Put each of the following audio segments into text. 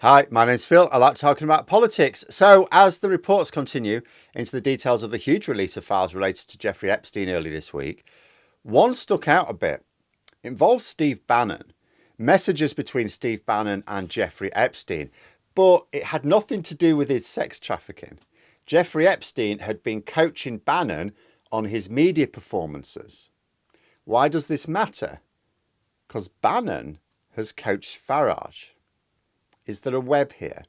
Hi, my name's Phil. I like talking about politics. So, as the reports continue into the details of the huge release of files related to Jeffrey Epstein early this week, one stuck out a bit. It involves Steve Bannon, messages between Steve Bannon and Jeffrey Epstein, but it had nothing to do with his sex trafficking. Jeffrey Epstein had been coaching Bannon on his media performances. Why does this matter? Because Bannon has coached Farage. Is there a web here?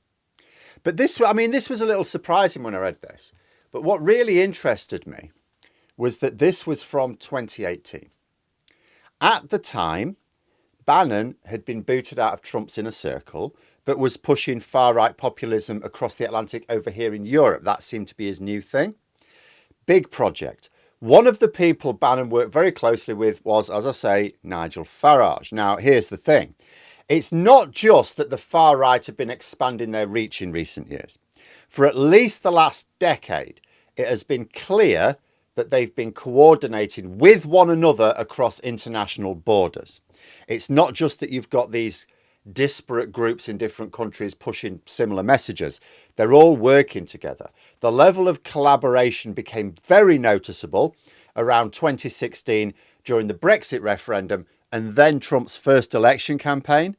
But this was a little surprising when I read this. But what really interested me was that this was from 2018. At the time, Bannon had been booted out of Trump's inner circle, but was pushing far-right populism across the Atlantic over here in Europe. That seemed to be his new thing. Big project. One of the people Bannon worked very closely with was, as I say, Nigel Farage. Now, here's the thing. It's not just that the far right have been expanding their reach in recent years. For at least the last decade, it has been clear that they've been coordinating with one another across international borders. It's not just that you've got these disparate groups in different countries pushing similar messages. They're all working together. The level of collaboration became very noticeable around 2016 during the Brexit referendum and then Trump's first election campaign.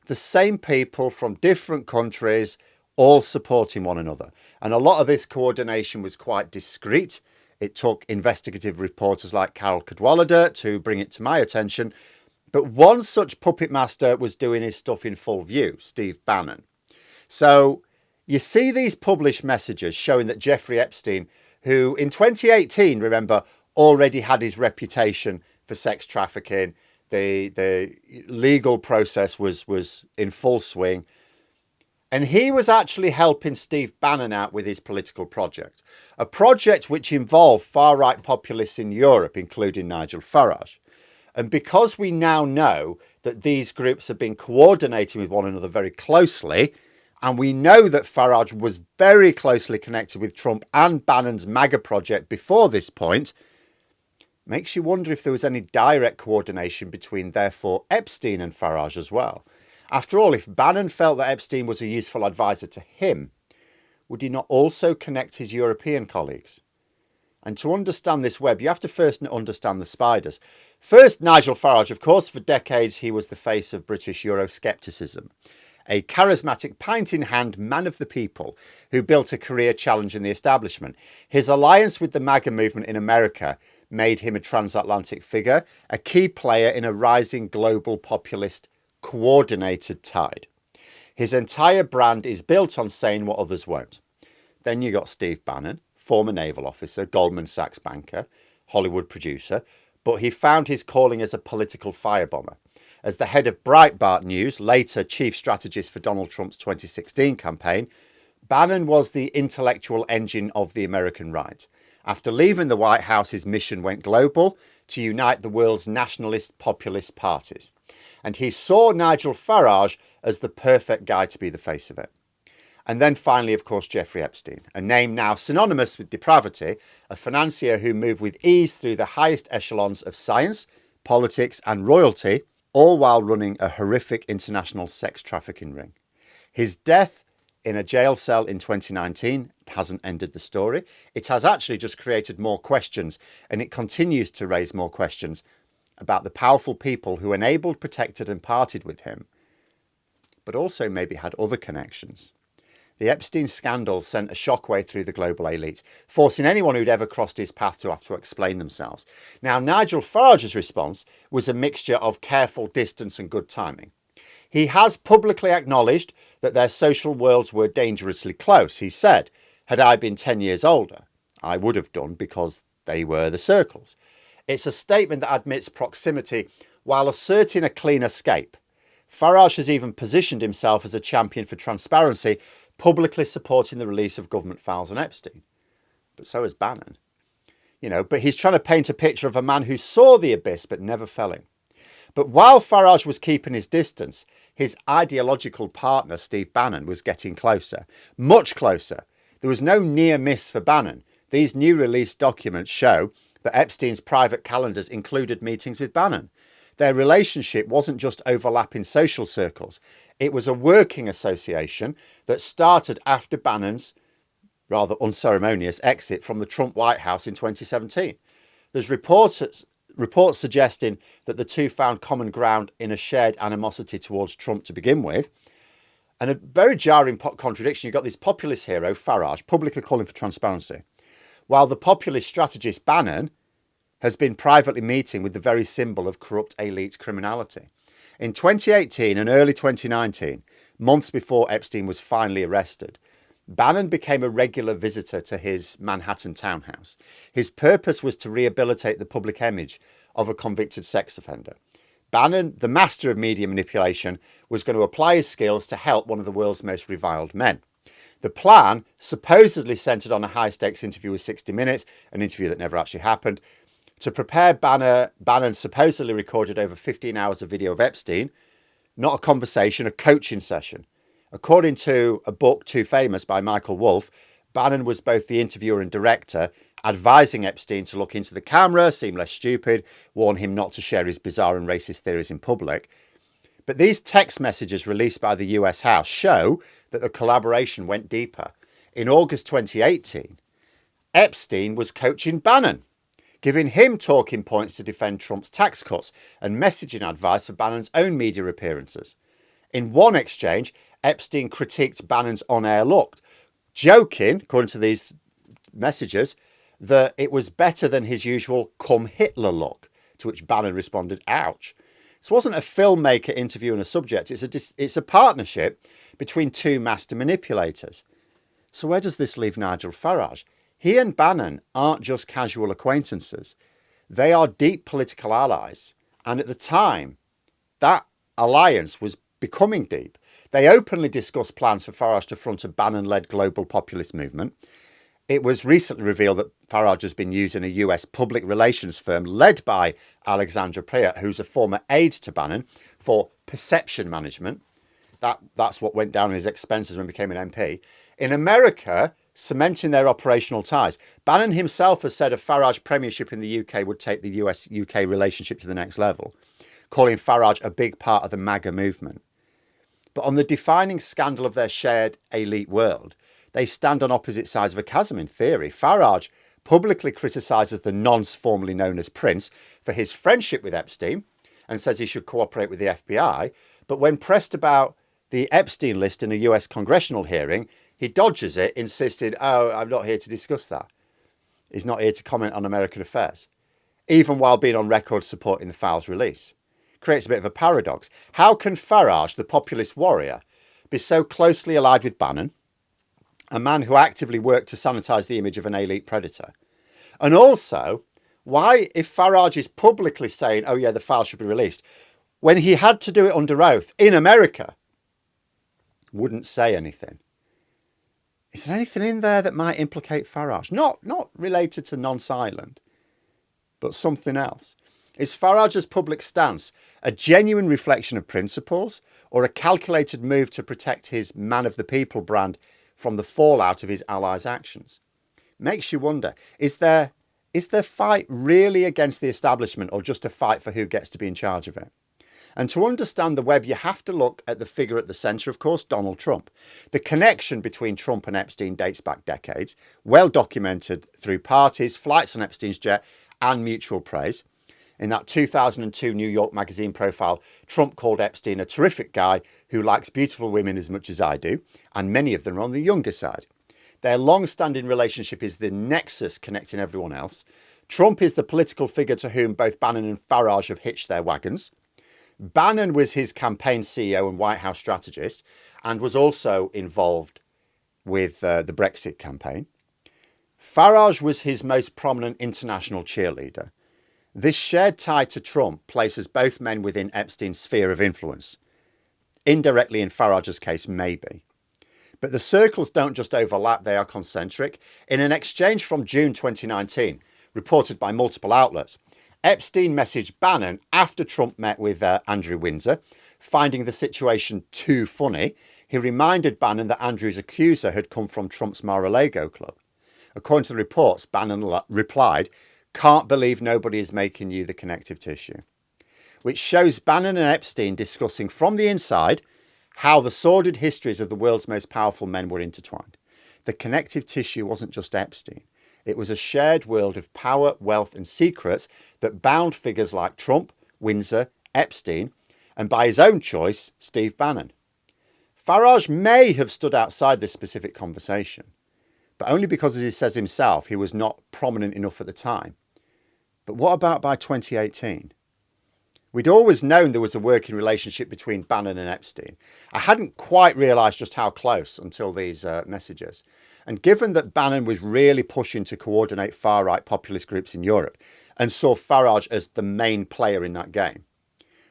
The same people from different countries all supporting one another. And a lot of this coordination was quite discreet. It took investigative reporters like Carol Cadwallader to bring it to my attention. But one such puppet master was doing his stuff in full view, Steve Bannon. So you see these published messages showing that Jeffrey Epstein, who in 2018, remember, already had his reputation for sex trafficking, the legal process was in full swing. And he was actually helping Steve Bannon out with his political project, a project which involved far-right populists in Europe, including Nigel Farage. And because we now know that these groups have been coordinating with one another very closely, and we know that Farage was very closely connected with Trump and Bannon's MAGA project before this point, makes you wonder if there was any direct coordination between, therefore, Epstein and Farage as well. After all, if Bannon felt that Epstein was a useful advisor to him, would he not also connect his European colleagues? And to understand this web, you have to first understand the spiders. First, Nigel Farage, of course, for decades he was the face of British Euroscepticism. A charismatic, pint-in-hand man of the people who built a career challenging the establishment. His alliance with the MAGA movement in America made him a transatlantic figure, a key player in a rising global populist coordinated tide. His entire brand is built on saying what others won't. Then you got Steve Bannon, former naval officer, Goldman Sachs banker, Hollywood producer, but he found his calling as a political firebomber. As the head of Breitbart News, later chief strategist for Donald Trump's 2016 campaign, Bannon was the intellectual engine of the American right. After leaving the White House, his mission went global to unite the world's nationalist populist parties. And he saw Nigel Farage as the perfect guy to be the face of it. And then finally, of course, Jeffrey Epstein, a name now synonymous with depravity, a financier who moved with ease through the highest echelons of science, politics and royalty, all while running a horrific international sex trafficking ring. His death in a jail cell in 2019 hasn't ended the story. It has actually just created more questions, and it continues to raise more questions about the powerful people who enabled, protected and parted with him, but also maybe had other connections. The Epstein scandal sent a shockwave through the global elite, forcing anyone who'd ever crossed his path to have to explain themselves. Now, Nigel Farage's response was a mixture of careful distance and good timing. He has publicly acknowledged that their social worlds were dangerously close. He said, had I been 10 years older, I would have done because they were the circles. It's a statement that admits proximity while asserting a clean escape. Farage has even positioned himself as a champion for transparency, publicly supporting the release of government files on Epstein. But so has Bannon. But he's trying to paint a picture of a man who saw the abyss but never fell in. But while Farage was keeping his distance, his ideological partner, Steve Bannon, was getting closer, much closer. There was no near miss for Bannon. These new released documents show that Epstein's private calendars included meetings with Bannon. their relationship wasn't just overlapping social circles. It was a working association that started after Bannon's rather unceremonious exit from the Trump White House in 2017. There's reports suggesting that the two found common ground in a shared animosity towards Trump to begin with. And a very jarring contradiction. You've got this populist hero, Farage, publicly calling for transparency, while the populist strategist Bannon has been privately meeting with the very symbol of corrupt elite criminality. In 2018 and early 2019, months before Epstein was finally arrested, Bannon became a regular visitor to his Manhattan townhouse. His purpose was to rehabilitate the public image of a convicted sex offender. Bannon, the master of media manipulation, was going to apply his skills to help one of the world's most reviled men. The plan supposedly centered on a high-stakes interview with 60 Minutes, an interview that never actually happened. To prepare, Bannon supposedly recorded over 15 hours of video of Epstein, not a conversation, a coaching session. According to a book, Too Famous, by Michael Wolff, Bannon was both the interviewer and director, advising Epstein to look into the camera, seem less stupid, warn him not to share his bizarre and racist theories in public. But these text messages released by the US House show that the collaboration went deeper. In August 2018, Epstein was coaching Bannon, giving him talking points to defend Trump's tax cuts and messaging advice for Bannon's own media appearances. In one exchange, Epstein critiqued Bannon's on-air look, joking, according to these messages, that it was better than his usual "come Hitler" look, to which Bannon responded, ouch. This wasn't a filmmaker interviewing a subject, it's a partnership between two master manipulators. So where does this leave Nigel Farage? He and Bannon aren't just casual acquaintances. They are deep political allies. And at the time, that alliance was becoming deep. They openly discussed plans for Farage to front a Bannon-led global populist movement. It was recently revealed that Farage has been using a US public relations firm led by Alexandra Priya, who's a former aide to Bannon, for perception management. That's what went down in his expenses when he became an MP. In America, cementing their operational ties. Bannon himself has said a Farage premiership in the UK would take the US-UK relationship to the next level, calling Farage a big part of the MAGA movement. But on the defining scandal of their shared elite world, they stand on opposite sides of a chasm in theory. Farage publicly criticises the nonce formerly known as Prince for his friendship with Epstein and says he should cooperate with the FBI. But when pressed about the Epstein list in a US congressional hearing, he dodges it, insisting, I'm not here to discuss that. He's not here to comment on American affairs, even while being on record supporting the file's release. Creates a bit of a paradox. How can Farage, the populist warrior, be so closely allied with Bannon, a man who actively worked to sanitize the image of an elite predator? And also, why, if Farage is publicly saying, the file should be released, when he had to do it under oath in America, wouldn't say anything? Is there anything in there that might implicate Farage? Not related to non-silent, but something else. Is Farage's public stance a genuine reflection of principles or a calculated move to protect his man of the people brand from the fallout of his allies' actions? Makes you wonder, is their fight really against the establishment or just a fight for who gets to be in charge of it? And to understand the web, you have to look at the figure at the centre, of course, Donald Trump. The connection between Trump and Epstein dates back decades, well documented through parties, flights on Epstein's jet, and mutual praise. In that 2002 New York Magazine profile, Trump called Epstein a terrific guy who likes beautiful women as much as I do, and many of them are on the younger side. Their long-standing relationship is the nexus connecting everyone else. Trump is the political figure to whom both Bannon and Farage have hitched their wagons. Bannon was his campaign CEO and White House strategist and was also involved with the Brexit campaign. Farage was his most prominent international cheerleader. This shared tie to Trump places both men within Epstein's sphere of influence. Indirectly in Farage's case, maybe. But the circles don't just overlap, they are concentric. In an exchange from June 2019, reported by multiple outlets, Epstein messaged Bannon after Trump met with Andrew Windsor. Finding the situation too funny, he reminded Bannon that Andrew's accuser had come from Trump's Mar-a-Lago club. According to the reports, Bannon replied, "Can't believe nobody is making you the connective tissue." which shows Bannon and Epstein discussing from the inside how the sordid histories of the world's most powerful men were intertwined. The connective tissue wasn't just Epstein. It was a shared world of power, wealth, and secrets that bound figures like Trump, Windsor, Epstein, and by his own choice, Steve Bannon. Farage may have stood outside this specific conversation, but only because, as he says himself, he was not prominent enough at the time. But what about by 2018? We'd always known there was a working relationship between Bannon and Epstein. I hadn't quite realised just how close until these messages. And given that Bannon was really pushing to coordinate far-right populist groups in Europe and saw Farage as the main player in that game,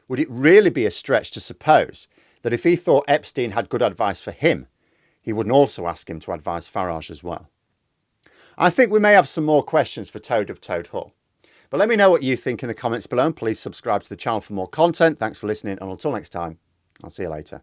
would it really be a stretch to suppose that if he thought Epstein had good advice for him, he wouldn't also ask him to advise Farage as well? I think we may have some more questions for Toad of Toad Hall. But let me know what you think in the comments below, and please subscribe to the channel for more content. Thanks for listening, and until next time, I'll see you later.